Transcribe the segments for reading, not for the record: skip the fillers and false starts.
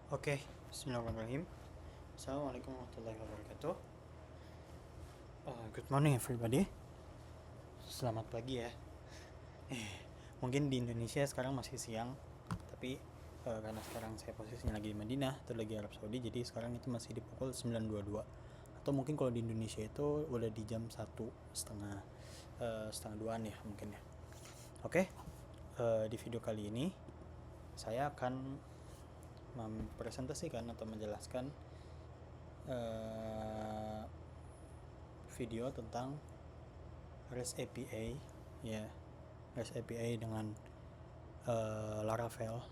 Oke, bismillahirrahmanirrahim. Assalamualaikum warahmatullahi wabarakatuh. Good morning everybody. Selamat pagi ya. Mungkin di Indonesia sekarang masih siang, tapi karena sekarang saya posisinya lagi di Madinah atau lagi Arab Saudi, jadi sekarang itu masih di pukul 9.22. Atau mungkin kalau di Indonesia itu udah di jam 1 setengah 2-an ya mungkin ya. Oke, di video kali ini saya akan mempresentasikan atau menjelaskan video tentang REST API ya, REST API dengan Laravel.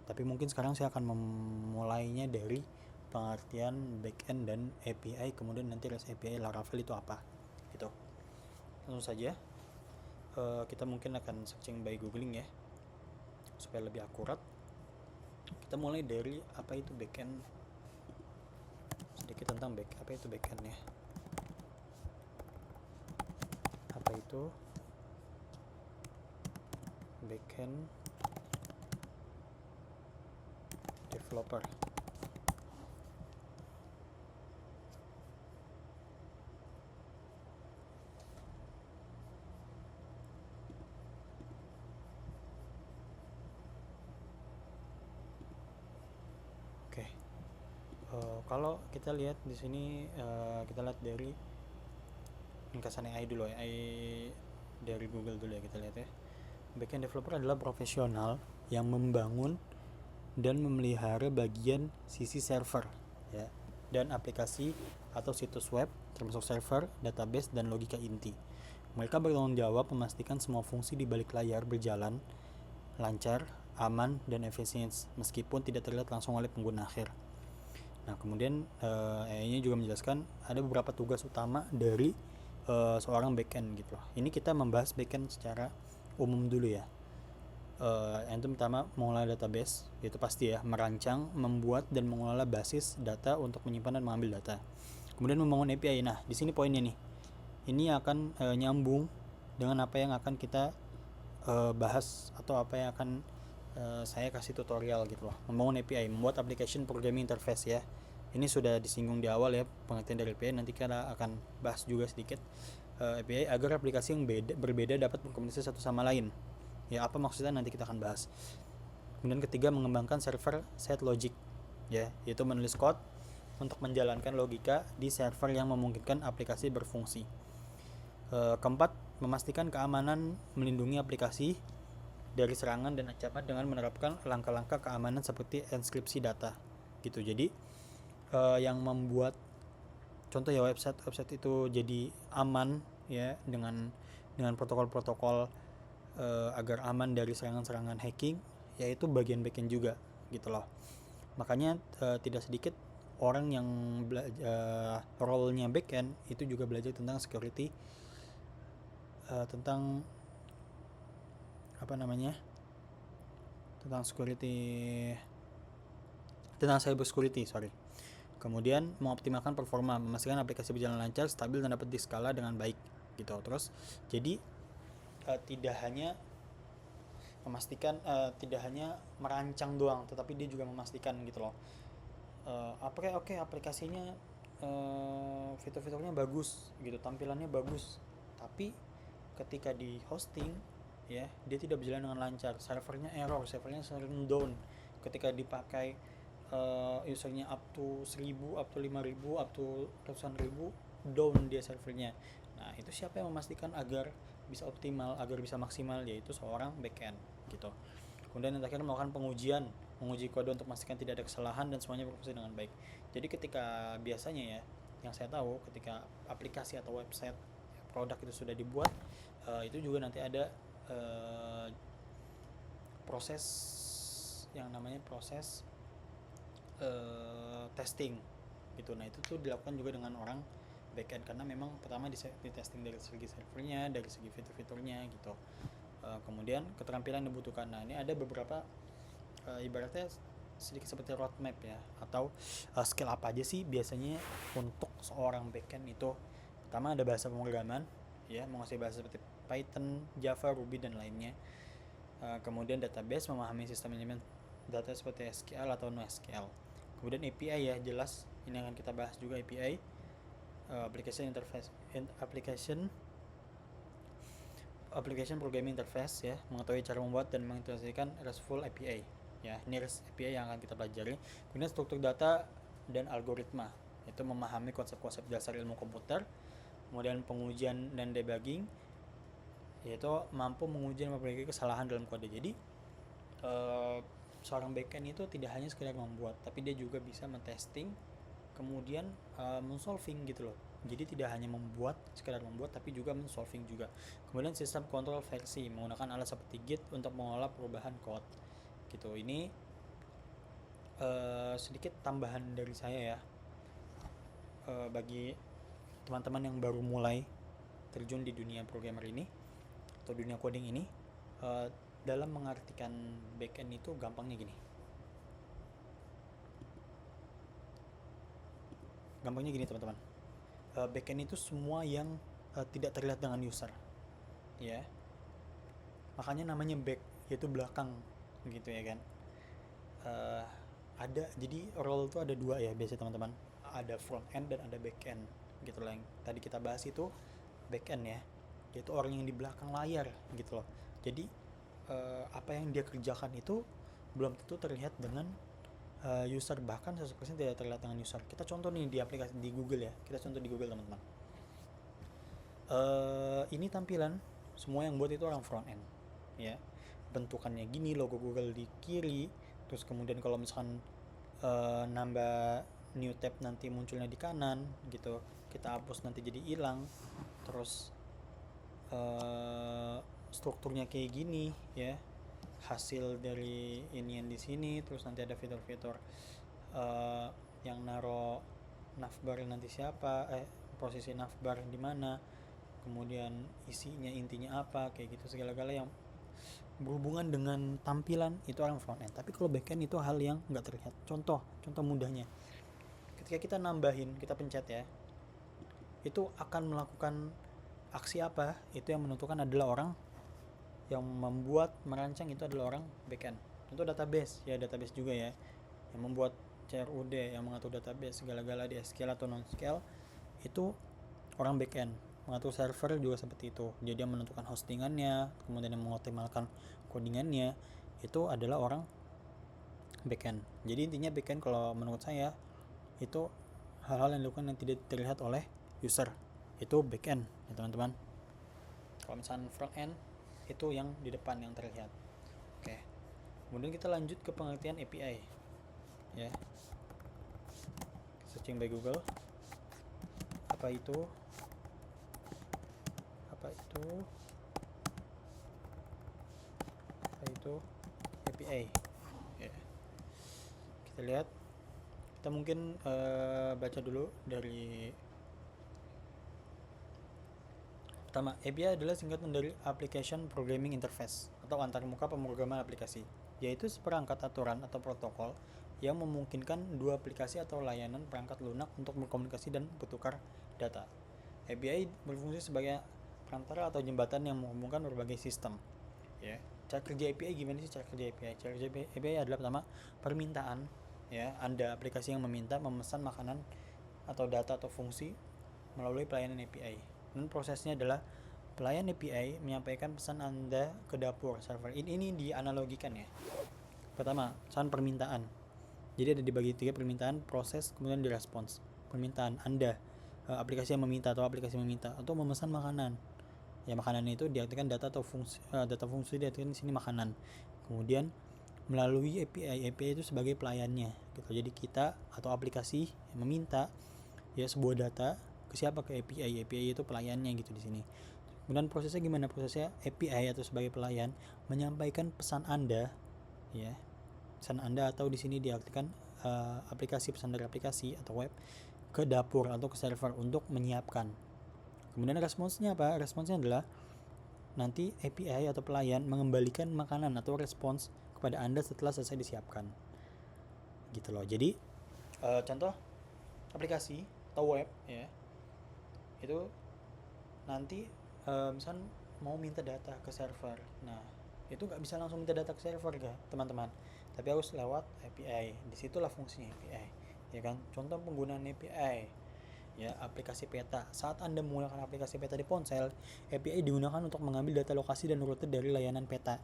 Tapi mungkin sekarang saya akan memulainya dari pengertian backend dan API, kemudian nanti REST API Laravel itu apa gitu. Langsung saja kita mungkin akan searching by googling ya supaya lebih akurat. Kita mulai dari apa itu backend, sedikit tentang apa itu backend ya. Apa itu backend developer? Oke. Kalau kita lihat di sini, kita lihat dari ringkasan AI dulu ya, AI dari Google dulu ya, kita lihat ya. Backend developer adalah profesional yang membangun dan memelihara bagian sisi server ya, dan aplikasi atau situs web termasuk server, database, dan logika inti. Mereka bertanggung jawab memastikan semua fungsi di balik layar berjalan lancar, aman, dan efisien meskipun tidak terlihat langsung oleh pengguna akhir. Nah, kemudian AI-nya juga menjelaskan ada beberapa tugas utama dari seorang backend gitu loh. Ini kita membahas backend secara umum dulu ya. Yang pertama, mengolah database, itu pasti ya, merancang, membuat, dan mengelola basis data untuk menyimpan dan mengambil data. Kemudian membangun API. Nah, di sini poinnya nih. Ini akan nyambung dengan apa yang akan kita bahas atau apa yang akan saya kasih tutorial gitu loh. Membangun API, membuat application programming interface ya. Ini sudah disinggung di awal ya pengertian dari API, nanti kita akan bahas juga sedikit. API agar aplikasi yang berbeda dapat berkomunikasi satu sama lain. Ya, apa maksudnya nanti kita akan bahas. Kemudian ketiga, mengembangkan server side logic ya, yaitu menulis code untuk menjalankan logika di server yang memungkinkan aplikasi berfungsi. Keempat, memastikan keamanan, melindungi aplikasi dari serangan dan ancaman dengan menerapkan langkah-langkah keamanan seperti enkripsi data gitu. Jadi yang membuat contoh ya website itu jadi aman ya dengan protokol-protokol agar aman dari serangan-serangan hacking, yaitu bagian backend juga gitu loh. Makanya tidak sedikit orang yang role-nya backend itu juga belajar tentang security, tentang apa namanya, tentang cyber security, sorry. Kemudian mengoptimalkan performa, memastikan aplikasi berjalan lancar, stabil, dan dapat diskala dengan baik gitu. Terus jadi tidak hanya memastikan, tidak hanya merancang doang, tetapi dia juga memastikan gitu loh. Oke, aplikasinya fitur-fiturnya bagus gitu, tampilannya bagus, tapi ketika di hosting ya, dia tidak berjalan dengan lancar, servernya error, servernya sering down ketika dipakai, usernya up to 1000, up to 5000, up to ratusan ribu, down dia servernya. Nah, itu siapa yang memastikan agar bisa optimal, agar bisa maksimal, yaitu seorang backend gitu. Kemudian yang terakhir, melakukan menguji kode untuk memastikan tidak ada kesalahan dan semuanya berfungsi dengan baik. Jadi ketika biasanya ya, yang saya tahu ketika aplikasi atau website produk itu sudah dibuat, itu juga nanti ada proses yang namanya proses testing gitu. Nah, itu tuh dilakukan juga dengan orang backend, karena memang pertama di testing dari segi servernya, dari segi fitur-fiturnya gitu. Kemudian keterampilan yang dibutuhkan. Nah, ini ada beberapa ibaratnya sedikit seperti roadmap ya, atau skill apa aja sih biasanya untuk seorang backend itu. Pertama ada bahasa pemrograman ya, menguasai bahasa seperti Python, Java, Ruby, dan lainnya. Kemudian database, memahami sistem manajemen data seperti SQL atau NoSQL. Kemudian API ya, jelas ini akan kita bahas juga API, application interface, application programming interface ya, mengetahui cara membuat dan mengintegrasikan RESTful API ya. Ini REST API yang akan kita pelajari. Kemudian struktur data dan algoritma, itu memahami konsep-konsep dasar ilmu komputer. Kemudian pengujian dan debugging, yaitu mampu menguji dan memperbaiki kesalahan dalam kode. Jadi seorang backend itu tidak hanya sekedar membuat, tapi dia juga bisa mentesting, kemudian mensolving gitu loh. Jadi tidak hanya membuat, sekedar membuat, tapi juga mensolving juga. Kemudian sistem kontrol versi, menggunakan alat seperti Git untuk mengolah perubahan code gitu. Ini sedikit tambahan dari saya ya, bagi teman-teman yang baru mulai terjun di dunia programmer ini atau dunia coding ini. Dalam mengartikan backend itu gampangnya gini, teman-teman. Backend itu semua yang tidak terlihat dengan user ya, makanya namanya back, yaitu belakang gitu ya kan. Ada, jadi role itu ada dua ya biasanya teman-teman, ada front end dan ada back end gitu lah. Yang tadi kita bahas itu back end ya, yaitu orang yang di belakang layar gitu loh. Jadi apa yang dia kerjakan itu belum tentu terlihat dengan user, bahkan 100% tidak terlihat dengan user. Kita contoh nih di aplikasi di Google ya, kita contoh di Google teman-teman. Ini tampilan semua yang buat itu orang front end ya, bentukannya gini, logo Google di kiri, terus kemudian kalau misalkan nambah new tab nanti munculnya di kanan gitu, kita hapus nanti jadi hilang, terus strukturnya kayak gini ya, hasil dari ini yang di sini, terus nanti ada fitur-fitur yang naro navbar nanti siapa, posisi navbar di mana, kemudian isinya intinya apa, kayak gitu, segala-gala yang berhubungan dengan tampilan itu orang front end. Tapi kalau back end itu hal yang nggak terlihat. Contoh mudahnya, ketika kita nambahin, kita pencet ya, itu akan melakukan aksi apa, itu yang menentukan adalah orang yang membuat, merancang itu adalah orang backend. Contoh database ya, database juga ya, yang membuat CRUD, yang mengatur database segala-gala di SQL atau non SQL, itu orang backend. Mengatur server juga seperti itu, jadi yang menentukan hostingannya, kemudian yang mengoptimalkan codingannya, itu adalah orang backend. Jadi intinya backend kalau menurut saya itu hal-hal yang dilakukan yang tidak terlihat oleh user, itu backend ya teman-teman. Kalau misalnya front end itu yang di depan yang terlihat. Oke. Kemudian kita lanjut ke pengertian API ya. Searching by Google, apa itu API ya. Kita lihat, kita mungkin baca dulu dari pertama. API adalah singkatan dari Application Programming Interface atau antarmuka pemrograman aplikasi, yaitu seperangkat aturan atau protokol yang memungkinkan dua aplikasi atau layanan perangkat lunak untuk berkomunikasi dan bertukar data. API berfungsi sebagai perantara atau jembatan yang menghubungkan berbagai sistem ya. Cara kerja API gimana sih? Cara kerja API adalah pertama, permintaan ya. Anda aplikasi yang memesan makanan atau data atau fungsi melalui pelayanan API. Dan prosesnya adalah pelayan API menyampaikan pesan Anda ke dapur server. Ini dianalogikan ya. Pertama, pesan permintaan. Jadi ada dibagi 3, permintaan, proses, kemudian direspons. Permintaan Anda, aplikasi yang meminta atau memesan makanan. Ya, makanan itu diartikan data atau fungsi, data fungsi diartikan di sini makanan. Kemudian melalui API itu sebagai pelayannya gitu. Jadi kita atau aplikasi yang meminta ya sebuah data ke siapa? Ke API itu pelayannya gitu di sini. Kemudian prosesnya gimana? Prosesnya API atau sebagai pelayan menyampaikan pesan Anda ya, pesan Anda atau di sini diartikan aplikasi, pesan dari aplikasi atau web ke dapur atau ke server untuk menyiapkan. Kemudian responsnya apa? Responsnya adalah nanti API atau pelayan mengembalikan makanan atau respons kepada Anda setelah selesai disiapkan gitu loh. Jadi contoh aplikasi atau web ya, itu nanti misal mau minta data ke server. Nah, itu nggak bisa langsung minta data ke server ya teman-teman. tapi harus lewat API. Disitulah fungsinya API, ya kan. Contoh penggunaan API, ya, aplikasi peta. Saat Anda menggunakan aplikasi peta di ponsel, API digunakan untuk mengambil data lokasi dan rute dari layanan peta,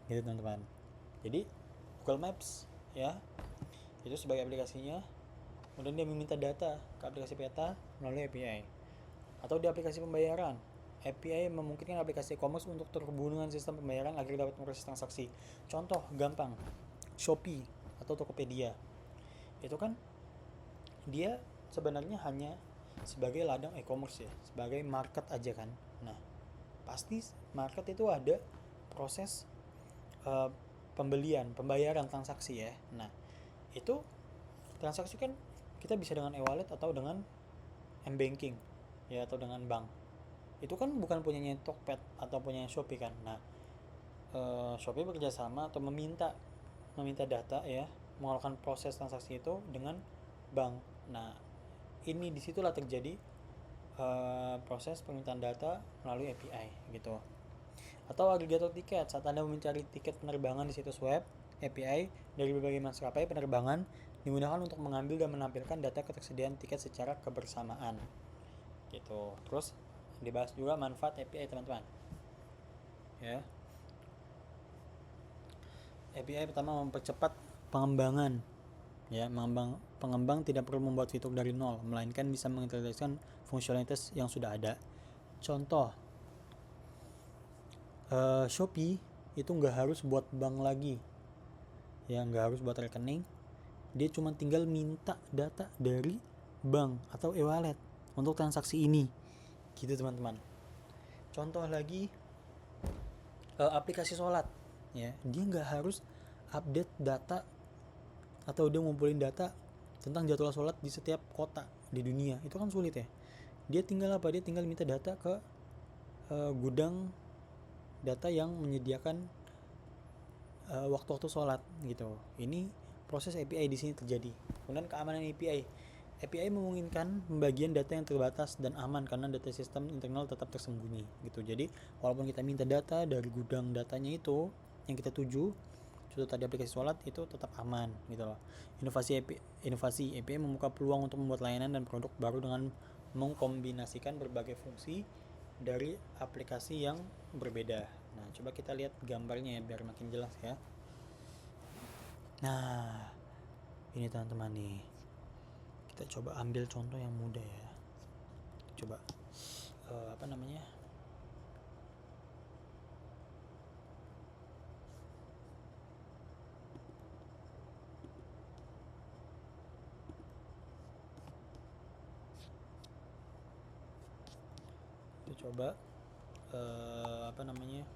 gitu teman-teman. Jadi Google Maps, ya, itu sebagai aplikasinya, kemudian dia meminta data ke aplikasi peta melalui API. Atau di aplikasi pembayaran, API memungkinkan aplikasi e-commerce untuk terhubung dengan sistem pembayaran agar dapat memproses transaksi. Contoh gampang, Shopee atau Tokopedia. Itu kan dia sebenarnya hanya sebagai ladang e-commerce, ya, sebagai market aja kan. Nah, pasti market itu ada proses pembayaran transaksi, ya. Nah, itu transaksi kan kita bisa dengan e-wallet atau dengan m-banking, ya, atau dengan bank. Itu kan bukan punyanya Tokped atau punyanya Shopee kan. Nah, Shopee bekerja sama atau meminta data, ya, melakukan proses transaksi itu dengan bank. Nah, ini disitulah terjadi proses permintaan data melalui API, gitu. Atau agregator tiket, saat Anda mencari tiket penerbangan di situs web, API dari berbagai maskapai penerbangan digunakan untuk mengambil dan menampilkan data ketersediaan tiket secara kebersamaan, gitu. Terus dibahas juga manfaat API, teman-teman, ya. API pertama mempercepat pengembangan, ya. Pengembang tidak perlu membuat fitur dari nol, melainkan bisa mengintegrasikan fungsionalitas yang sudah ada. Contoh, Shopee itu nggak harus buat bank lagi, ya, nggak harus buat rekening. Dia cuma tinggal minta data dari bank atau e-wallet untuk transaksi ini, gitu teman-teman. Contoh lagi, aplikasi sholat, ya, dia nggak harus update data atau dia ngumpulin data tentang jadwal sholat di setiap kota di dunia. Itu kan sulit, ya. Dia tinggal minta data ke gudang data yang menyediakan waktu-waktu sholat, gitu. Ini proses API di sini terjadi. Kemudian keamanan API memungkinkan pembagian data yang terbatas dan aman karena data sistem internal tetap tersembunyi, gitu. Jadi walaupun kita minta data dari gudang datanya itu yang kita tuju, contoh tadi aplikasi sholat, itu tetap aman, gitu loh. Inovasi API membuka peluang untuk membuat layanan dan produk baru dengan mengkombinasikan berbagai fungsi dari aplikasi yang berbeda. Nah, coba kita lihat gambarnya, ya, biar makin jelas, ya. Nah, ini teman-teman nih, kita coba ambil contoh yang mudah, ya. Coba apa namanya, kita coba apa namanya,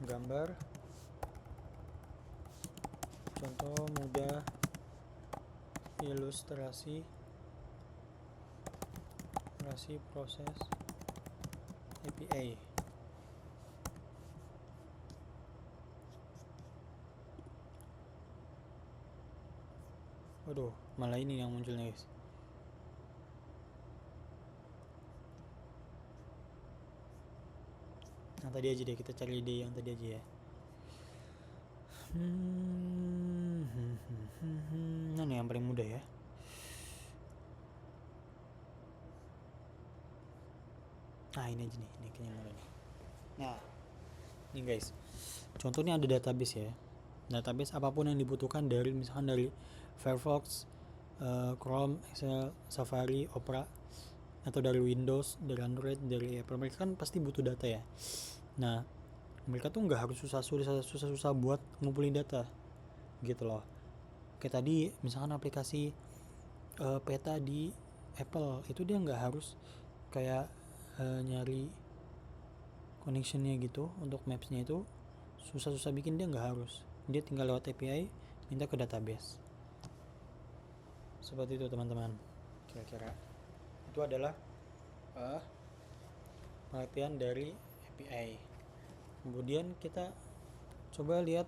gambar contoh mudah ilustrasi proses API. Waduh, malah ini yang munculnya, guys. Yang tadi aja deh, kita cari ide yang tadi aja, ya. Nah, ini yang paling mudah, ya. Nah, ini aja nih, ini kayaknya mudah nih. Nah, ini guys, contohnya ada database, ya. Database apapun yang dibutuhkan dari misalkan dari Firefox, Chrome, Excel, Safari, Opera, atau dari Windows, dari Android, dari Apple, mereka kan pasti butuh data, ya. Nah, mereka tuh nggak harus susah-susah buat ngumpulin data, gitu loh. Kayak tadi misalkan aplikasi peta di Apple, itu dia nggak harus kayak nyari connectionnya gitu untuk mapsnya, itu susah-susah bikin, dia nggak harus. Dia tinggal lewat API minta ke database. Seperti itu, teman-teman. Kira-kira itu adalah pengertian dari API. Kemudian kita coba lihat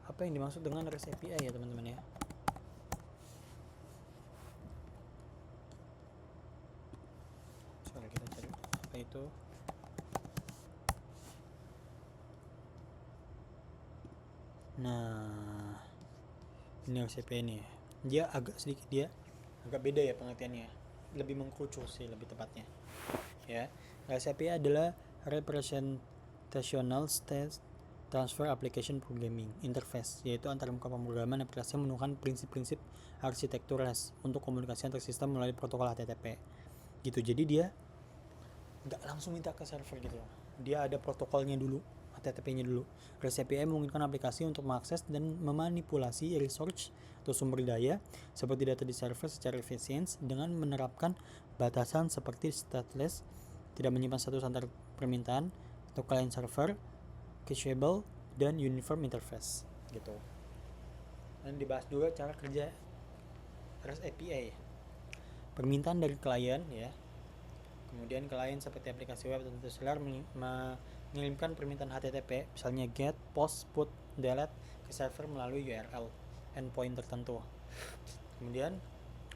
apa yang dimaksud dengan REST API, ya, teman-teman, ya. Sekarang kita cari apa itu. Nah, ini REST API ini ya. Dia agak beda ya pengertiannya. Lebih mengkerucut sih lebih tepatnya. Ya, REST API adalah Representational State Transfer Application Programming Interface, yaitu antar muka pemrograman aplikasi yang menggunakan prinsip-prinsip arsitektur REST untuk komunikasi antar sistem melalui protokol HTTP. Gitu. Jadi dia nggak langsung minta ke server gitu. Dia ada protokolnya dulu, HTTP-nya dulu. REST API memungkinkan aplikasi untuk mengakses dan memanipulasi resource atau sumber daya seperti data di server secara efisien dengan menerapkan batasan seperti stateless, tidak menyimpan status antar permintaan, atau client server, cacheable, dan uniform interface gitu. Dan dibahas juga cara kerja REST API. Permintaan dari klien ya. Kemudian klien seperti aplikasi web atau seluler mengirimkan permintaan HTTP, misalnya get, post, put, delete ke server melalui URL endpoint tertentu. Kemudian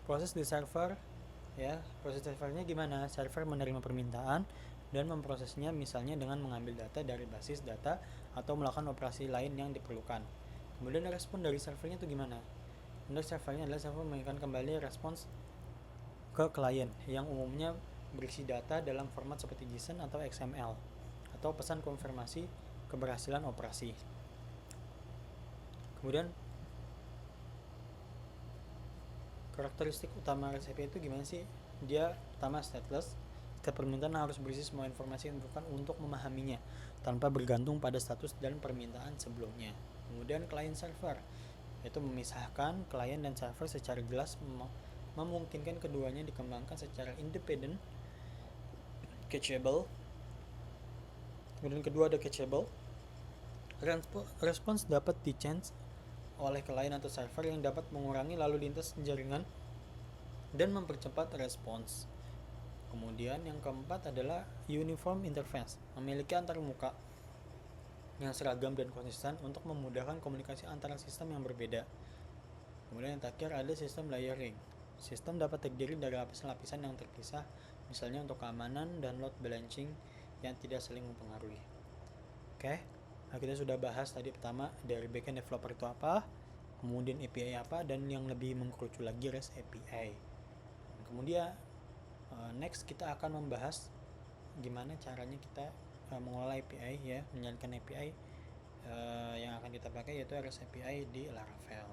proses di server ya, proses servernya gimana? Server menerima permintaan dan memprosesnya misalnya dengan mengambil data dari basis data atau melakukan operasi lain yang diperlukan. Kemudian respon dari servernya itu gimana? Untuk servernya adalah server mengirimkan kembali respons ke klien yang umumnya berisi data dalam format seperti JSON atau XML atau pesan konfirmasi keberhasilan operasi. Kemudian karakteristik utama REST API itu gimana sih? Dia pertama stateless. Setiap permintaan harus berisi semua informasi yang dibutuhkan untuk memahaminya tanpa bergantung pada status dan permintaan sebelumnya. Kemudian client server, yaitu memisahkan klien dan server secara jelas, memungkinkan keduanya dikembangkan secara independen, cacheable. Kemudian kedua ada cacheable. Respons dapat di-change oleh klien atau server yang dapat mengurangi lalu lintas jaringan dan mempercepat respons. Kemudian yang keempat adalah uniform interface, memiliki antarmuka yang seragam dan konsisten untuk memudahkan komunikasi antara sistem yang berbeda. Kemudian yang terakhir ada sistem layering. Sistem dapat terdiri dari lapisan-lapisan yang terpisah, misalnya untuk keamanan dan load balancing yang tidak saling mempengaruhi. Oke, nah kita sudah bahas tadi pertama dari backend developer itu apa, kemudian API apa, dan yang lebih mengkerucut lagi REST API. Kemudian next kita akan membahas gimana caranya kita mengolah API ya, menjalankan API yang akan kita pakai yaitu REST API di Laravel.